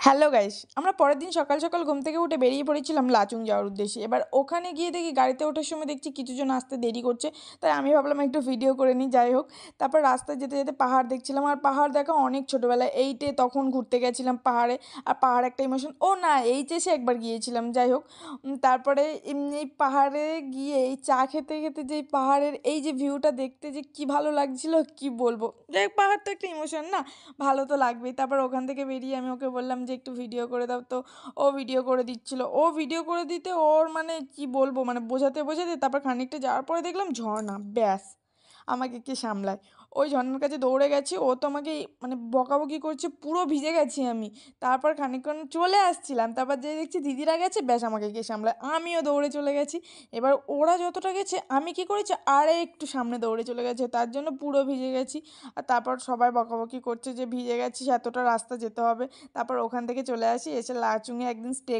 Hello guys, আমরা পরের দিন সকাল সকাল ঘুম থেকে উঠে বেরিয়ে পড়েছিলাম লাচুং যাওয়ার উদ্দেশ্যে। এবার ওখানে গিয়ে দেখি গাড়িতে ওঠার সময় দেখছি কিছুজন আসতে দেরি করছে। তাই আমি ভাবলাম একটু ভিডিও করে নিই, যাই হোক। তারপর রাস্তায় যেতে যেতে পাহাড় দেখছিলাম, আর পাহাড় দেখা অনেক ছোটোবেলায় এইটে তখন ঘুরতে গেছিলাম পাহাড়ে। আর পাহাড় একটা ইমোশন, ও না এইচএসে একবার গিয়েছিলাম, যাই হোক। তারপরে এমনি পাহাড়ে গিয়ে এই চা খেতে খেতে যেই পাহাড়ের এই যে ভিউটা দেখতে যে কি ভালো লাগছিল কি বলবো। যাই হোক, পাহাড় তো একটা ইমোশন না, ভালো তো লাগবেই। তারপর ওখান থেকে বেরিয়ে আমি ওকে বললাম যে একটু ভিডিও করে দাও, তো ও ভিডিও করে দিচ্ছিল। ও ভিডিও করে দিতে ওর মানে কি বলবো, মানে বোঝাতে বোঝাতে তারপর খানিকটা যাওয়ার পরে দেখলাম ঝর্ণা, ব্যাস আমাকে কে সামলায়। ওই ঝর্ণার কাছে দৌড়ে গেছি, ও তো আমাকে মানে বকাবকি করছে, পুরো ভিজে গেছি আমি। তারপর খানিকক্ষণ চলে আসছিলাম, তারপর যে দেখছি দিদিরা গেছে, ব্যাস আমাকে কে সামলায়, আমিও দৌড়ে চলে গেছি। এবার ওরা যতটা গেছে আমি কি করেছি আরে একটু সামনে দৌড়ে চলে গেছে, তার জন্য পুরো ভিজে গেছি। আর তারপর সবাই বকাবকি করছে যে ভিজে গেছিস, এতটা রাস্তা যেতে হবে। তারপর ওখান থেকে চলে আসি, এসে লাচুংয়ে একদিন স্টে